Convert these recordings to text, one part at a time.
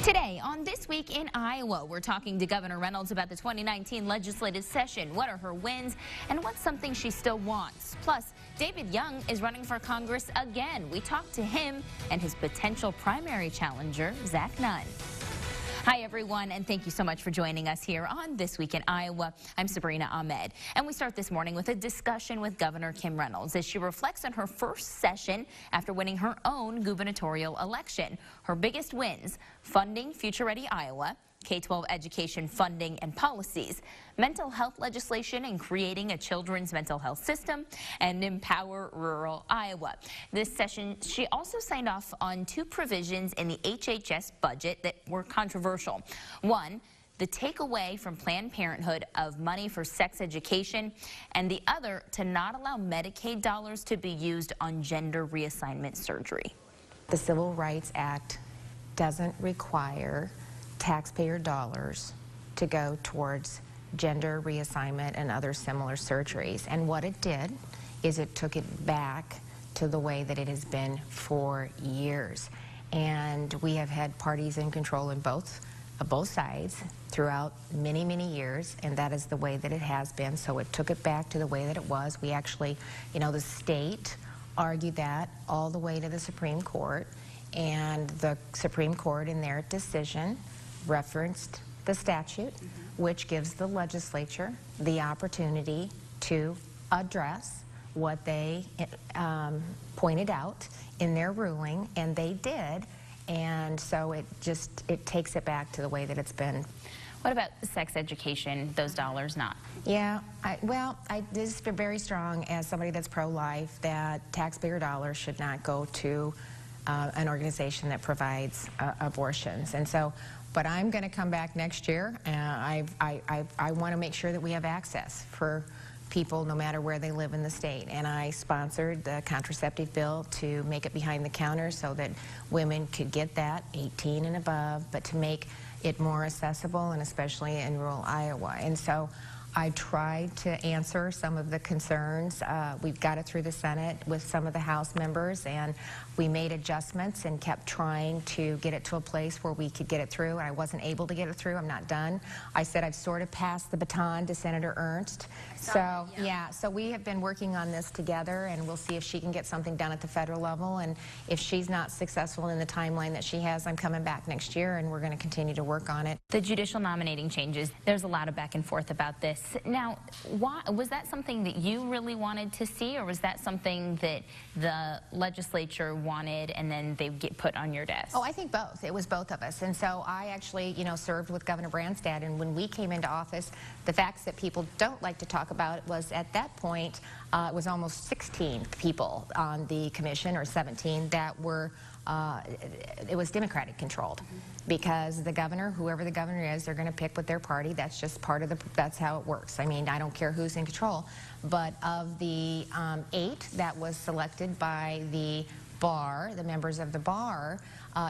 Today on This Week in Iowa, we're talking to Governor Reynolds about the 2019 legislative session. What are her wins and what's something she still wants? Plus, David Young is running for Congress again. We talked to him and his potential primary challenger, Zach Nunn. Hi, everyone, and thank you so much for joining us here on This Week in Iowa. I'm Sabrina Ahmed, and we start this morning with a discussion with Governor Kim Reynolds as she reflects on her first session after winning her own gubernatorial election. Her biggest wins: funding Future Ready Iowa, K-12 education funding and policies, mental health legislation and creating a children's mental health system, and empower rural Iowa. This session, she also signed off on two provisions in the HHS budget that were controversial. One, the takeaway from Planned Parenthood of money for sex education, and the other, to not allow Medicaid dollars to be used on gender reassignment surgery. The Civil Rights Act doesn't require taxpayer dollars to go towards gender reassignment and other similar surgeries. And what it did is it took it back to the way that it has been for years. And we have had parties in control in both sides throughout many, many years, and that is the way that it has been. So it took it back to the way that it was. We actually, the state argued that all the way to the Supreme Court, and the Supreme Court in their decision referenced the statute, which gives the legislature the opportunity to address what they pointed out in their ruling, and they did. And so it takes it back to the way that it's been. What about sex education, those dollars not? Yeah, this is very strong as somebody that's pro-life that taxpayer dollars should not go to an organization that provides abortions. And so, but I'm going to come back next year, and I want to make sure that we have access for people no matter where they live in the state. And I sponsored the contraceptive bill to make it behind the counter so that women could get that, 18 and above, but to make it more accessible, and especially in rural Iowa. And so I tried to answer some of the concerns. We've got it through the Senate with some of the House members, and we made adjustments and kept trying to get it to a place where we could get it through. I wasn't able to get it through. I'm not done. I said I've sort of passed the baton to Senator Ernst. So we have been working on this together, and we'll see if she can get something done at the federal level. And if she's not successful in the timeline that she has, I'm coming back next year, and we're going to continue to work on it. The judicial nominating changes, there's a lot of back and forth about this. Now, was that something that you really wanted to see, or was that something that the legislature wanted and then they get put on your desk? Oh, I think both. It was both of us. And so I actually, served with Governor Branstad, and when we came into office, the facts that people don't like to talk about was at that point, it was almost 16 people on the commission, or 17, that were it was Democratic controlled, because the governor, whoever the governor is, they're going to pick with their party. That's just part of that's how it works. I mean, I don't care who's in control. But of the 8 that was selected by the bar, the members of the bar,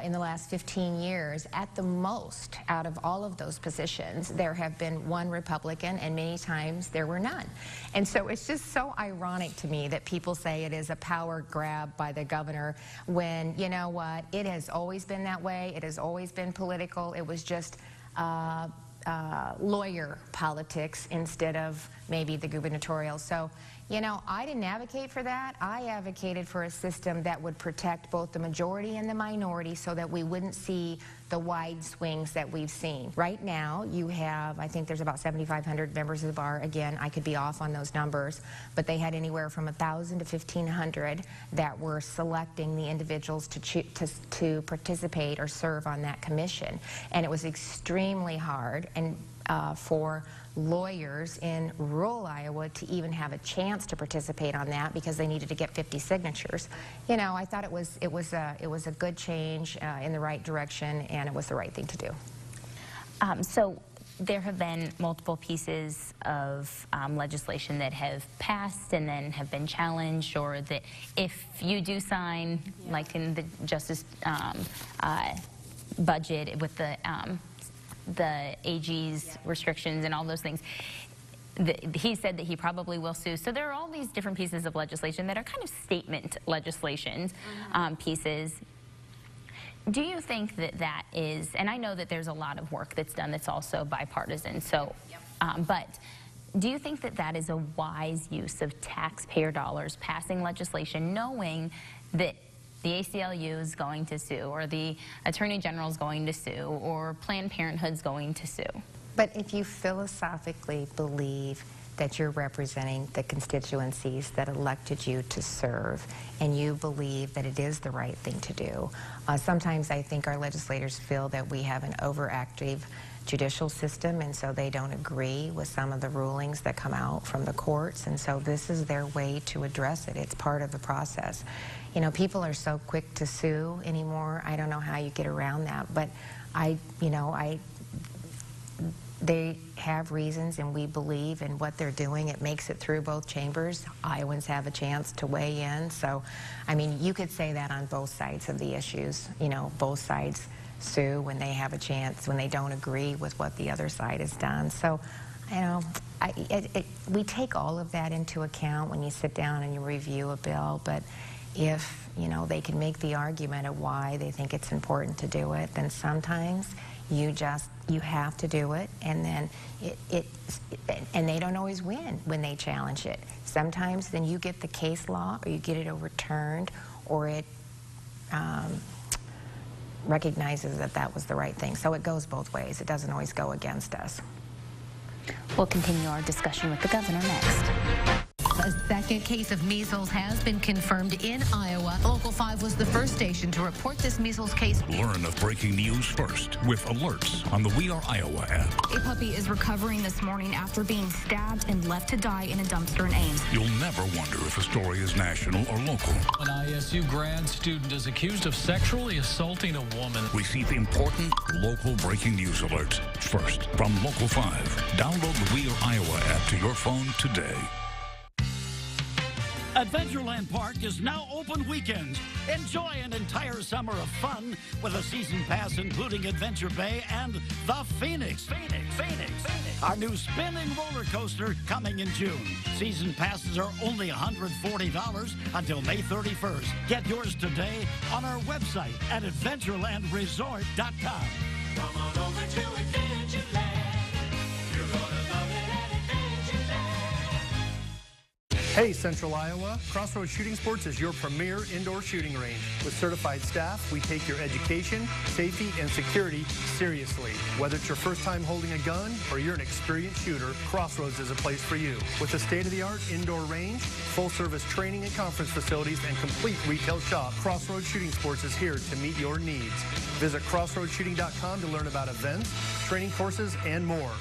in the last 15 years, at the most, out of all of those positions, there have been one Republican, and many times there were none. And so it's just so ironic to me that people say it is a power grab by the governor when, you know what, it has always been that way. It has always been political. It was just lawyer politics instead of maybe the gubernatorial. So, I didn't advocate for that. I advocated for a system that would protect both the majority and the minority so that we wouldn't see the wide swings that we've seen. Right now, you have, I think there's about 7,500 members of the bar. Again, I could be off on those numbers, but they had anywhere from 1,000 to 1,500 that were selecting the individuals to participate or serve on that commission. And it was extremely hard and for lawyers in rural Iowa to even have a chance to participate on that, because they needed to get 50 signatures. I thought it was a good change in the right direction, and it was the right thing to do. So there have been multiple pieces of legislation that have passed and then have been challenged, or that if you do sign, like in the Justice budget with the AG's restrictions and all those things, he said that he probably will sue. So there are all these different pieces of legislation that are kind of statement legislations, pieces. Do you think that that is, and I know that there's a lot of work that's done that's also bipartisan, so, but do you think that that is a wise use of taxpayer dollars, passing legislation knowing that the ACLU is going to sue, or the Attorney General is going to sue, or Planned Parenthood's going to sue? But if you philosophically believe that you're representing the constituencies that elected you to serve, and you believe that it is the right thing to do. Sometimes I think our legislators feel that we have an overactive judicial system, and so they don't agree with some of the rulings that come out from the courts, and so this is their way to address it. It's part of the process. You know, people are so quick to sue anymore. I don't know how you get around that, but they have reasons, and we believe in what they're doing. It makes it through both chambers. Iowans have a chance to weigh in. So, I mean, you could say that on both sides of the issues. You know, both sides sue when they have a chance, when they don't agree with what the other side has done. So, you know, we take all of that into account when you sit down and you review a bill. But if, you know, they can make the argument of why they think it's important to do it, then sometimes you have to do it, and then and they don't always win when they challenge it. Sometimes then you get the case law, or you get it overturned, or it recognizes that that was the right thing. So it goes both ways. It doesn't always go against us. We'll continue our discussion with the governor next. A second case of measles has been confirmed in Iowa. Local 5 was the first station to report this measles case. Learn of breaking news first with alerts on the We Are Iowa app. A puppy is recovering this morning after being stabbed and left to die in a dumpster in Ames. You'll never wonder if a story is national or local. An ISU grad student is accused of sexually assaulting a woman. Receive important local breaking news alerts first from Local 5. Download the We Are Iowa app to your phone today. Adventureland Park is now open weekends. Enjoy an entire summer of fun with a season pass including Adventure Bay and the Phoenix. Our new spinning roller coaster coming in June. Season passes are only $140 until May 31st. Get yours today on our website at adventurelandresort.com. Come on over to Adventureland. You're gonna love it at Adventureland. Hey, Central Iowa, Crossroads Shooting Sports is your premier indoor shooting range. With certified staff, we take your education, safety, and security seriously. Whether it's your first time holding a gun or you're an experienced shooter, Crossroads is a place for you. With a state-of-the-art indoor range, full-service training and conference facilities, and complete retail shop, Crossroads Shooting Sports is here to meet your needs. Visit crossroadshooting.com to learn about events, training courses, and more.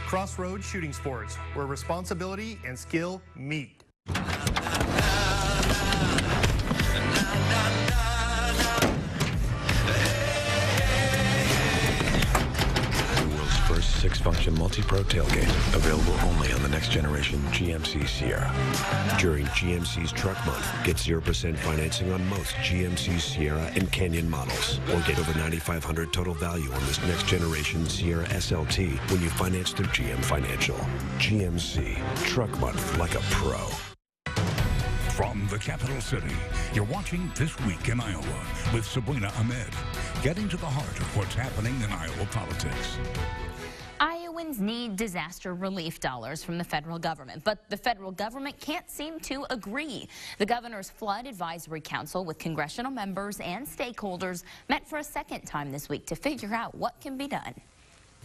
Crossroads Shooting Sports, where responsibility and skill meet. First 6-function multi-pro tailgate, available only on the next generation GMC Sierra. During GMC's Truck Month, get 0% financing on most GMC Sierra and Canyon models, or get over $9,500 total value on this next generation Sierra SLT when you finance through GM Financial. GMC Truck Month like a pro. From the capital city, you're watching This Week in Iowa with Sabrina Ahmed, getting to the heart of what's happening in Iowa politics. Iowans need disaster relief dollars from the federal government, but the federal government can't seem to agree. The governor's Flood Advisory Council with congressional members and stakeholders met for a second time this week to figure out what can be done.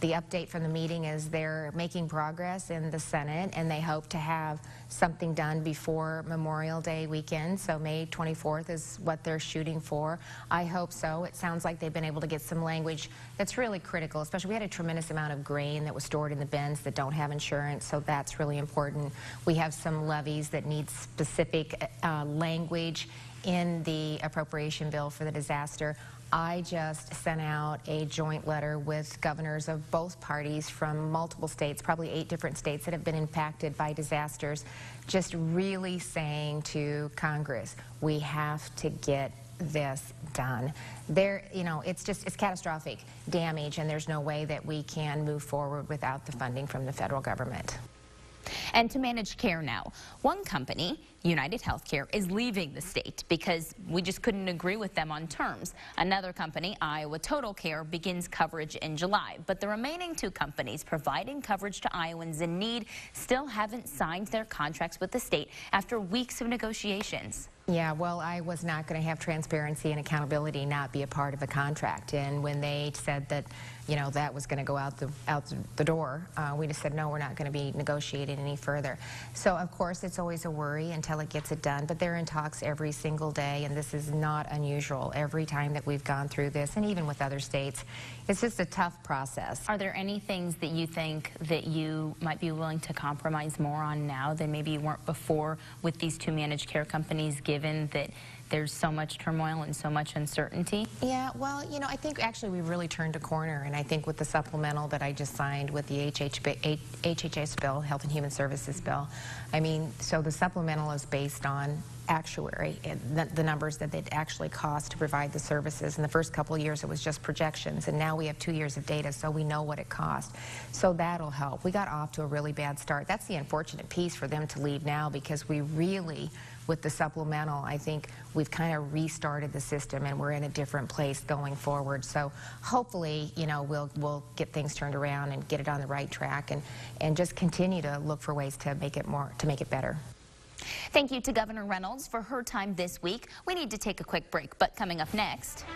The update from the meeting is they're making progress in the Senate, and they hope to have something done before Memorial Day weekend. So May 24th is what they're shooting for. I hope so. It sounds like they've been able to get some language that's really critical, especially we had a tremendous amount of grain that was stored in the bins that don't have insurance, so that's really important. We have some levies that need specific language in the appropriation bill for the disaster. I just sent out a joint letter with governors of both parties from multiple states, probably 8 different states that have been impacted by disasters, just really saying to Congress, we have to get this done. It's catastrophic damage, and there's no way that we can move forward without the funding from the federal government. And to manage care now, one company, United Healthcare, is leaving the state because we just couldn't agree with them on terms. Another company, Iowa Total Care, begins coverage in July. But the remaining two companies providing coverage to Iowans in need still haven't signed their contracts with the state after weeks of negotiations. Yeah, well, I was not going to have transparency and accountability not be a part of the contract. And when they said that, you know, that was going to go out the door, we just said, no, we're not going to be negotiating any further. So, of course, it's always a worry until it gets it done. But they're in talks every single day, and this is not unusual. Every time that we've gone through this, and even with other states, it's just a tough process. Are there any things that you think that you might be willing to compromise more on now than maybe you weren't before with these two managed care companies, given that there's so much turmoil and so much uncertainty? Yeah, well, you know, I think actually we really turned a corner, and I think with the supplemental that I just signed with the HHS bill, Health and Human Services bill, I mean, so the supplemental is based on actuary, the numbers that it actually cost to provide the services. In the first couple of years, it was just projections, and now we have 2 years of data, so we know what it cost. So that'll help. We got off to a really bad start. That's the unfortunate piece for them to leave now, because we really, with the supplemental, I think we've kind of restarted the system, and we're in a different place going forward. So hopefully, you know, we'll get things turned around and get it on the right track, and just continue to look for ways to make it better. Thank you to Governor Reynolds for her time this week. We need to take a quick break, but coming up next.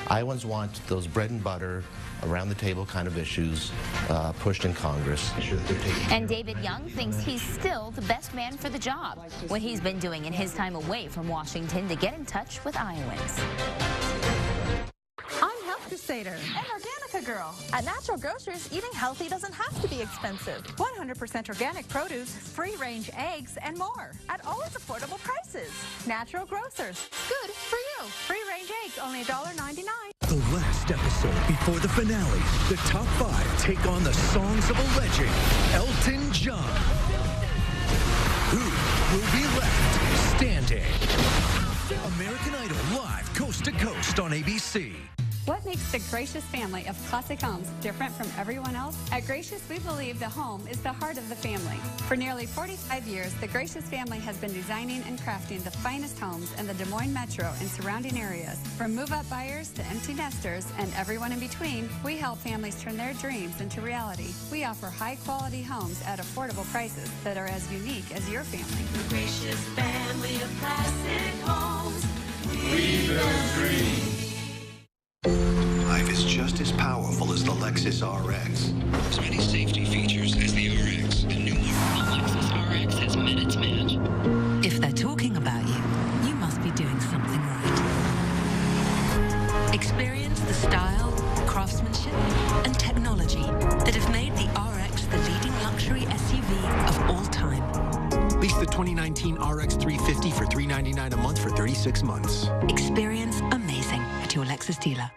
Iowans want those bread and butter, around the table kind of issues pushed in Congress. And David Young thinks he's still the best man for the job. What he's been doing in his time away from Washington to get in touch with Iowans. I'm Health Crusader and Organica Girl. At Natural Grocers, eating healthy doesn't have to be expensive. 100% organic produce, free-range eggs, and more at always affordable prices. Natural Grocers. Good for you. Free-range eggs, only $1.99. The last episode before the finale, the top 5 take on the songs of a legend, Elton John. Who will be left standing? American Idol live coast to coast on ABC. What makes the Gracious family of classic homes different from everyone else? At Gracious, we believe the home is the heart of the family. For nearly 45 years, the Gracious family has been designing and crafting the finest homes in the Des Moines metro and surrounding areas. From move-up buyers to empty nesters and everyone in between, we help families turn their dreams into reality. We offer high-quality homes at affordable prices that are as unique as your family. The Gracious family of classic homes. We build dreams. Life is just as powerful as the Lexus RX. As many safety features as the RX. And new Lexus RX has met its match. If they're talking about you, you must be doing something right. Experience the style, craftsmanship, and technology that have made the RX the leading luxury SUV of all time. Lease the 2019 RX 350 for $399 a month for 36 months. Experience amazing at your Lexus dealer.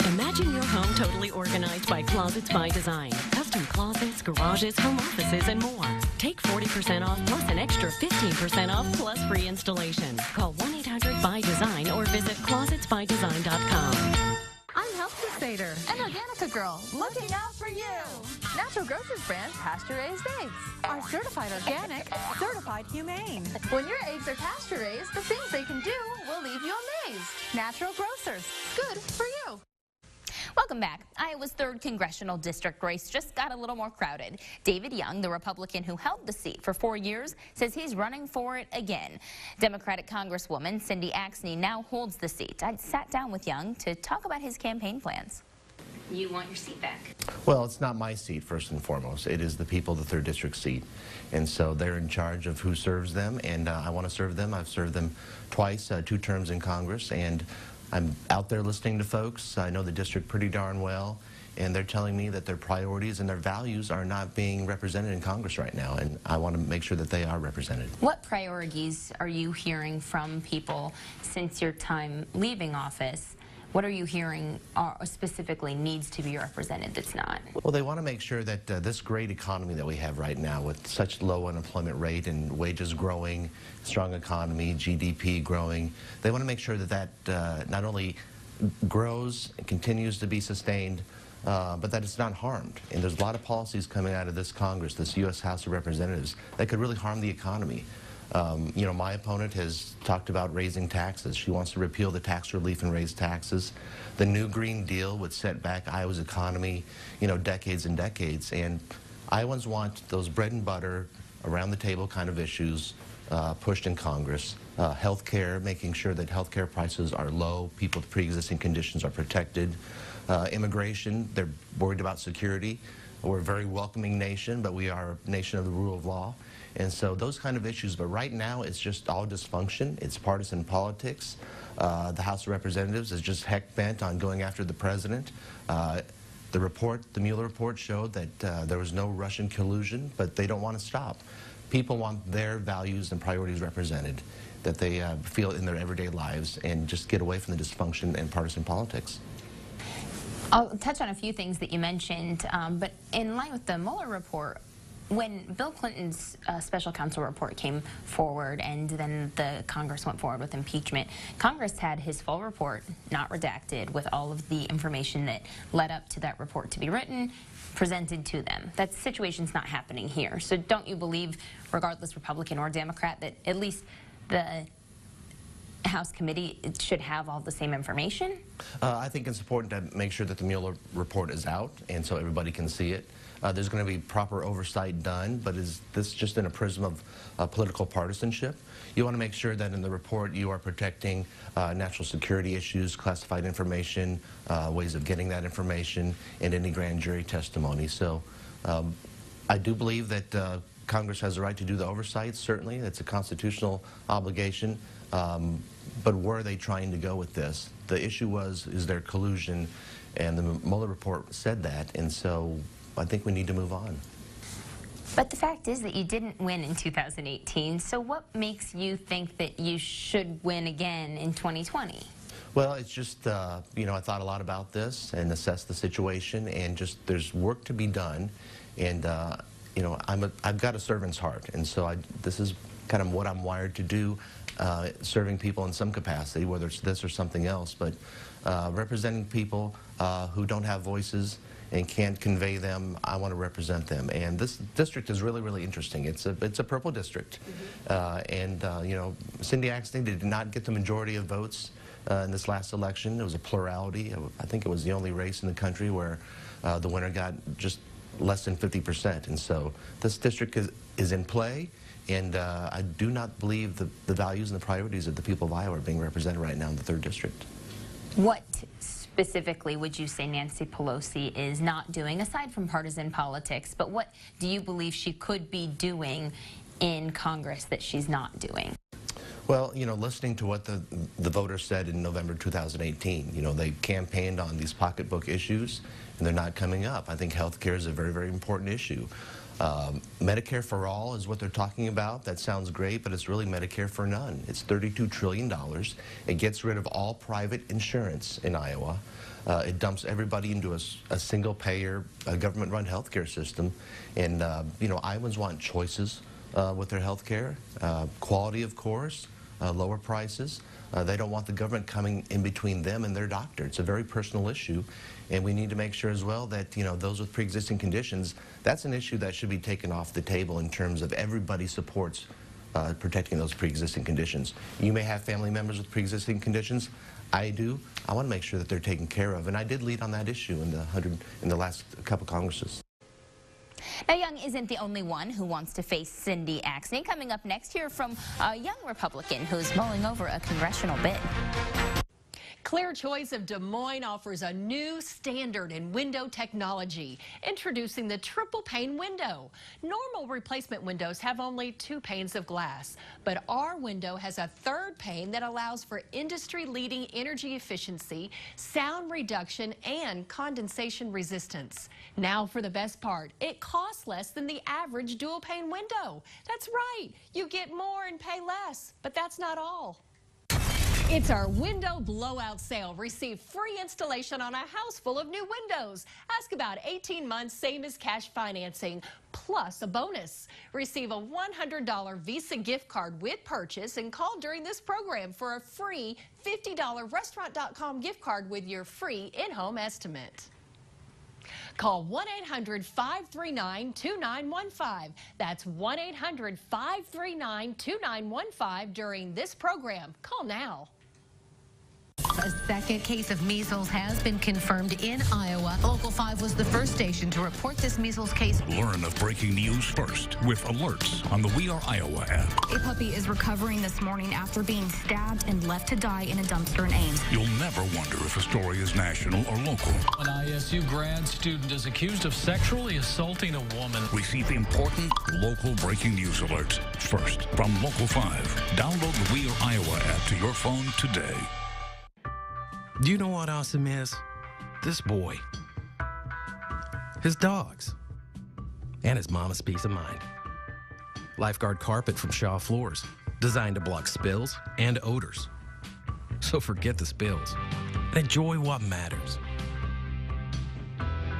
Imagine your home totally organized by Closets by Design. Custom closets, garages, home offices, and more. Take 40% off plus an extra 15% off plus free installation. Call 1-800-BY-DESIGN or visit closetsbydesign.com. I'm Health Crusader and Organica Girl, looking out for you. Natural Grocers brand pasture-raised eggs are certified organic, certified humane. When your eggs are pasture-raised, the things they can do will leave you amazed. Natural Grocers, good for you. Welcome back. Iowa's 3rd congressional district race just got a little more crowded. David Young, the Republican who held the seat for 4 years, says he's running for it again. Democratic Congresswoman Cindy Axne now holds the seat. I sat down with Young to talk about his campaign plans. You want your seat back? Well, it's not my seat, first and foremost. It is the people of the 3rd District seat. And so they're in charge of who serves them, and I want to serve them. I've served them twice, 2 terms in Congress, and I'm out there listening to folks. I know the district pretty darn well, and they're telling me that their priorities and their values are not being represented in Congress right now, and I want to make sure that they are represented. What priorities are you hearing from people since your time leaving office? What are you hearing specifically needs to be represented that's not? Well, they want to make sure that this great economy that we have right now with such low unemployment rate and wages growing, strong economy, GDP growing, they want to make sure that that not only grows and continues to be sustained, but that it's not harmed. And there's a lot of policies coming out of this Congress, this U.S. House of Representatives, that could really harm the economy. You know, my opponent has talked about raising taxes. She wants to repeal the tax relief and raise taxes. The new Green Deal would set back Iowa's economy, you know, decades and decades. And Iowans want those bread and butter, around the table kind of issues pushed in Congress. Health care, making sure that health care prices are low, people with pre-existing conditions are protected. Immigration, they're worried about security. We're a very welcoming nation, but we are a nation of the rule of law. And so those kind of issues, but right now it's just all dysfunction. It's partisan politics. The House of Representatives is just heck bent on going after the president. The report, the Mueller report, showed that there was no Russian collusion, but they don't want to stop. People want their values and priorities represented, that they feel in their everyday lives, and just get away from the dysfunction and partisan politics. I'll touch on a few things that you mentioned, but in line with the Mueller report, when Bill Clinton's special counsel report came forward and then the Congress went forward with impeachment, Congress had his full report, not redacted, with all of the information that led up to that report to be written, presented to them. That situation's not happening here. So don't you believe, regardless Republican or Democrat, that at least the House committee should have all the same information? I think it's important to make sure that the Mueller report is out and so everybody can see it. There's going to be proper oversight done, but is this just in a prism of political partisanship? You want to make sure that in the report you are protecting national security issues, classified information, ways of getting that information, and any grand jury testimony. So I do believe that Congress has the right to do the oversight, certainly. It's a constitutional obligation. But where are they trying to go with this? The issue was, is there collusion? And the Mueller report said that, and so I think we need to move on. But the fact is that you didn't win in 2018, so what makes you think that you should win again in 2020? Well, it's just, you know, I thought a lot about this and assessed the situation, and just there's work to be done, and, you know, I've got a servant's heart, and so this is kind of what I'm wired to do, serving people in some capacity, whether it's this or something else, but representing people who don't have voices and can't convey them, I want to represent them. And this district is really, really interesting. It's a purple district. And, you know, Cindy Axne did not get the majority of votes in this last election. It was a plurality. I think it was the only race in the country where the winner got just less than 50%. And so this district is in play. And I do not believe the values and the priorities of the people of Iowa are being represented right now in the 3rd District. What specifically would you say Nancy Pelosi is not doing, aside from partisan politics, but what do you believe she could be doing in Congress that she's not doing? Well, you know, listening to what the voters said in November 2018, you know, they campaigned on these pocketbook issues, and they're not coming up. I think health care is a very, very important issue. Medicare for all is what they're talking about. That sounds great, but it's really Medicare for none. It's $32 trillion. It gets rid of all private insurance in Iowa. It dumps everybody into a single-payer, government-run health care system. And, you know, Iowans want choices with their health care, quality, of course, lower prices. They don't want the government coming in between them and their doctor. It's a very personal issue, and we need to make sure as well that, you know, those with pre-existing conditions, that's an issue that should be taken off the table in terms of everybody supports protecting those pre-existing conditions. You may have family members with pre-existing conditions. I do. I want to make sure that they're taken care of, and I did lead on that issue in the last couple Congresses. Now, Young isn't the only one who wants to face Cindy Axne. Coming up next, here from a young Republican who's mulling over a congressional bid. Clear Choice of Des Moines offers a new standard in window technology, introducing the triple pane window. Normal replacement windows have only 2 panes of glass, but our window has a 3rd pane that allows for industry-leading energy efficiency, sound reduction, and condensation resistance. Now for the best part, it costs less than the average dual pane window. That's right, you get more and pay less, but that's not all. It's our window blowout sale. Receive free installation on a house full of new windows. Ask about 18 months, same as cash financing, plus a bonus. Receive a $100 Visa gift card with purchase and call during this program for a free $50 Restaurant.com gift card with your free in-home estimate. Call 1-800-539-2915. That's 1-800-539-2915 during this program. Call now. A second case of measles has been confirmed in Iowa. Local 5 was the first station to report this measles case. Learn of breaking news first with alerts on the We Are Iowa app. A puppy is recovering this morning after being stabbed and left to die in a dumpster in Ames. You'll never wonder if a story is national or local. An ISU grad student is accused of sexually assaulting a woman. Receive important local breaking news alerts first from Local 5. Download the We Are Iowa app to your phone today. Do you know what awesome is? This boy. His dogs. And his mama's peace of mind. Lifeguard carpet from Shaw Floors, designed to block spills and odors. So forget the spills and enjoy what matters.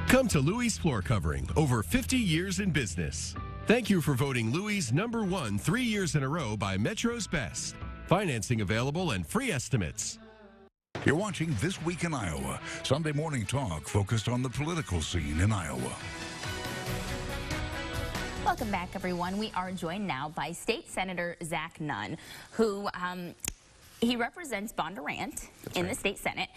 Come to Louis Floor Covering, over 50 years in business. Thank you for voting Louis #1 3 years in a row by Metro's Best. Financing available and free estimates. You're watching This Week in Iowa, Sunday morning talk focused on the political scene in Iowa. Welcome back, everyone. We are joined now by State Senator Zach Nunn, who he represents Bondurant in the state Senate,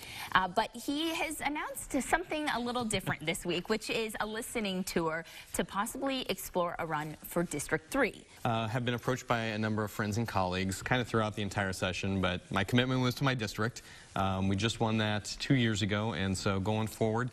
but he has announced something a little different this week, which is a listening tour to possibly explore a run for District 3. Have been approached by a number of friends and colleagues kind of throughout the entire session, but my commitment was to my district. We just won that 2 years ago, and so going forward,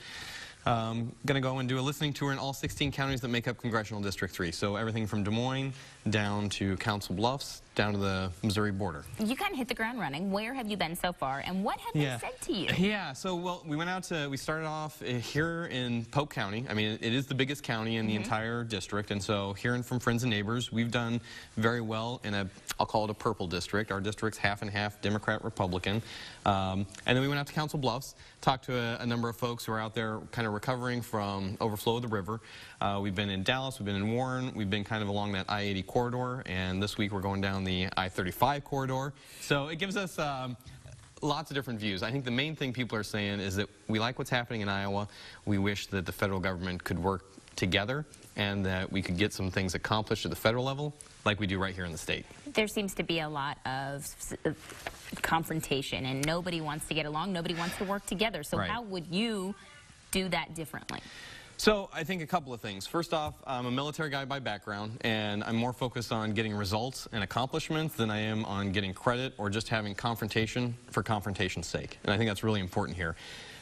going to go and do a listening tour in all 16 counties that make up Congressional District 3. So everything from Des Moines down to Council Bluffs, down to the Missouri border. You kind of hit the ground running. Where have you been so far, and what have they said to you? Yeah, so, well, we started off here in Polk County. I mean, it is the biggest county in the entire district, and so hearing from friends and neighbors, we've done very well in I'll call it a purple district. Our district's half and half Democrat, Republican. And then we went out to Council Bluffs, talked to a number of folks who are out there kind of recovering from overflow of the river. We've been in Dallas, we've been in Warren, we've been kind of along that I-80 corridor, and this week we're going down the I-35 corridor. So it gives us lots of different views. I think the main thing people are saying is that we like what's happening in Iowa. We wish that the federal government could work together and that we could get some things accomplished at the federal level like we do right here in the state. There seems to be a lot of confrontation, and nobody wants to get along, nobody wants to work together. So how would you do that differently? So I think a couple of things. First off, I'm a military guy by background, and I'm more focused on getting results and accomplishments than I am on getting credit or just having confrontation for confrontation's sake. And I think that's really important here.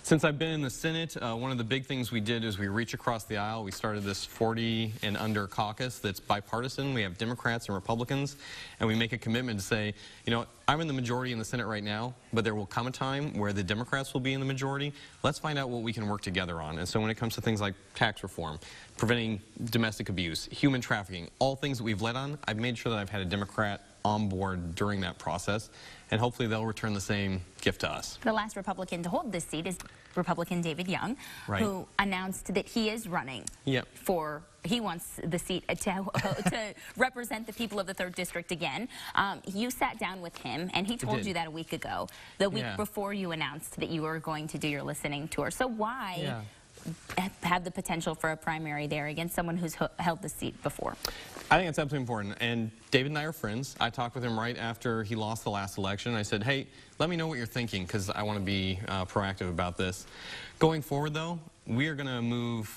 Since I've been in the Senate, one of the big things we did is we reach across the aisle. We started this 40 and under caucus that's bipartisan. We have Democrats and Republicans, and we make a commitment to say, you know, I'm in the majority in the Senate right now, but there will come a time where the Democrats will be in the majority. Let's find out what we can work together on. And so when it comes to things like tax reform, preventing domestic abuse, human trafficking, all things that we've led on, I've made sure that I've had a Democrat on board during that process, and hopefully they'll return the same gift to us. The last Republican to hold this seat is Republican David Young, who announced that he is running for, he wants the seat to represent the people of the 3rd District again. You sat down with him, and he told you that a week ago, the week before you announced that you were going to do your listening tour. So why have the potential for a primary there against someone who's held the seat before? I think it's absolutely important, and David and I are friends. I talked with him right after he lost the last election. I said, hey, let me know what you're thinking, because I want to be proactive about this. Going forward, though, we are going to move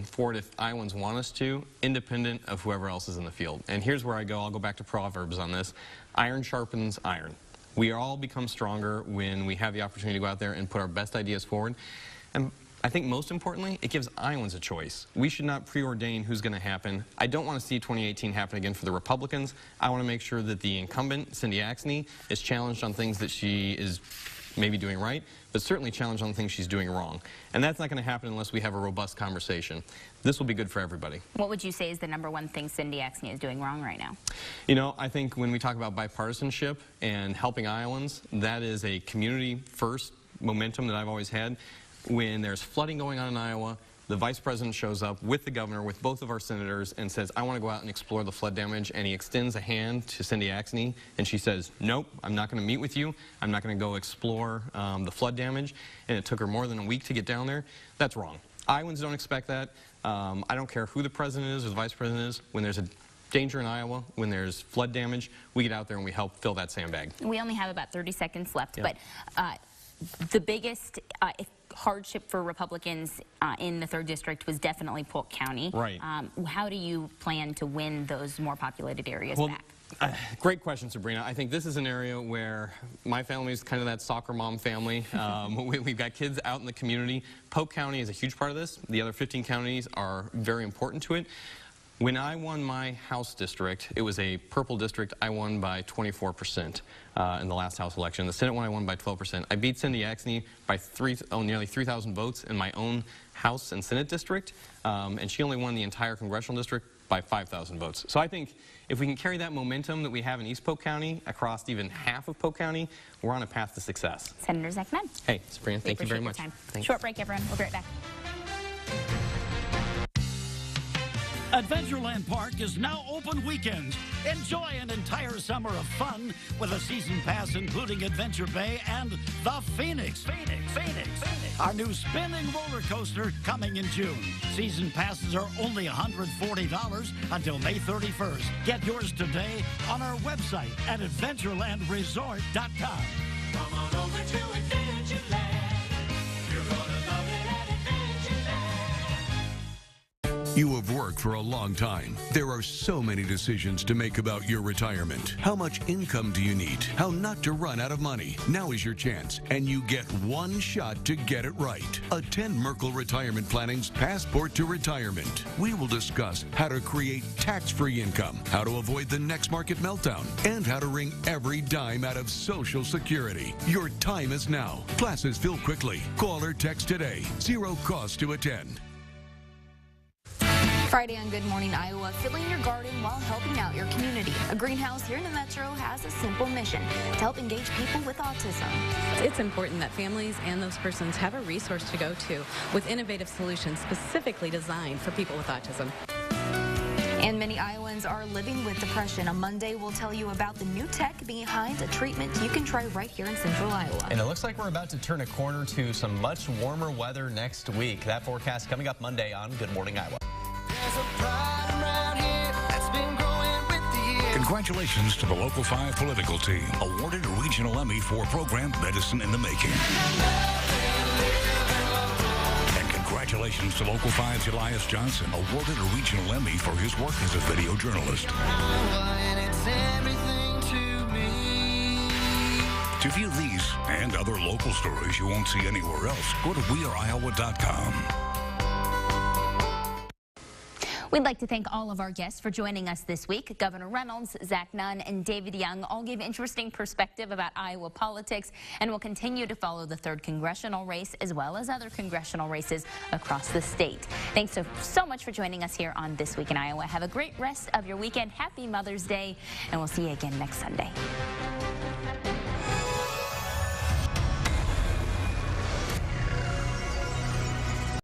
forward if Iowans want us to, independent of whoever else is in the field. And here's where I'll go back to Proverbs on this. Iron sharpens iron. We all become stronger when we have the opportunity to go out there and put our best ideas forward. And I think most importantly, it gives Iowans a choice. We should not preordain who's going to happen. I don't want to see 2018 happen again for the Republicans. I want to make sure that the incumbent, Cindy Axne, is challenged on things that she is maybe doing right, but certainly challenged on things she's doing wrong. And that's not going to happen unless we have a robust conversation. This will be good for everybody. What would you say is the #1 thing Cindy Axne is doing wrong right now? You know, I think when we talk about bipartisanship and helping Iowans, that is a community-first momentum that I've always had. When there's flooding going on in Iowa, the vice president shows up with the governor, with both of our senators, and says, I want to go out and explore the flood damage, and he extends a hand to Cindy Axne, and she says, nope, I'm not going to meet with you. I'm not going to go explore the flood damage, and it took her more than a week to get down there. That's wrong. Iowans don't expect that. I don't care who the president is or the vice president is. When there's a danger in Iowa, when there's flood damage, we get out there and we help fill that sandbag. We only have about 30 seconds left, Yeah. but the biggest hardship for Republicans in the 3rd District was definitely Polk County. Right. How do you plan to win those more populated areas back? Great question, Sabrina. I think this is an area where my family is kind of that soccer mom family. We've got kids out in the community. Polk County is a huge part of this. The other 15 counties are very important to it. When I won my House district, it was a purple district. I won by 24% in the last House election. The Senate one I won by 12%. I beat Cindy Axne by nearly 3,000 votes in my own House and Senate district, and she only won the entire congressional district by 5,000 votes. So I think if we can carry that momentum that we have in East Polk County across even half of Polk County, we're on a path to success. Senator Zach Nunn. Hey, Sabrina, thank you very much. Thanks. Short break, everyone. We'll be right back. Adventureland Park is now open weekends. Enjoy an entire summer of fun with a season pass including Adventure Bay and the Phoenix. Our new spinning roller coaster coming in June. Season passes are only $140 until May 31st. Get yours today on our website at adventurelandresort.com. Come on over to Adventureland. You're gonna love it at Adventureland. You have worked for a long time. There are so many decisions to make about your retirement. How much income do you need? How not to run out of money? Now is your chance, and you get one shot to get it right. Attend Merkle Retirement Planning's Passport to Retirement. We will discuss how to create tax-free income, how to avoid the next market meltdown, and how to wring every dime out of Social Security. Your time is now. Classes fill quickly. Call or text today. Zero cost to attend. Friday on Good Morning Iowa, filling your garden while helping out your community. A greenhouse here in the Metro has a simple mission to help engage people with autism. It's important that families and those persons have a resource to go to with innovative solutions specifically designed for people with autism. And many Iowans are living with depression. On Monday, we'll tell you about the new tech behind a treatment you can try right here in Central Iowa. And it looks like we're about to turn a corner to some much warmer weather next week. That forecast coming up Monday on Good Morning Iowa. Congratulations to the Local 5 political team, awarded a regional Emmy for program Medicine in the Making. And congratulations to Local 5's Elias Johnson, awarded a regional Emmy for his work as a video journalist. To view these and other local stories you won't see anywhere else, go to weareiowa.com. We'd like to thank all of our guests for joining us this week. Governor Reynolds, Zach Nunn, and David Young all gave interesting perspective about Iowa politics, and will continue to follow the 3rd congressional race as well as other congressional races across the state. Thanks so much for joining us here on This Week in Iowa. Have a great rest of your weekend. Happy Mother's Day, and we'll see you again next Sunday.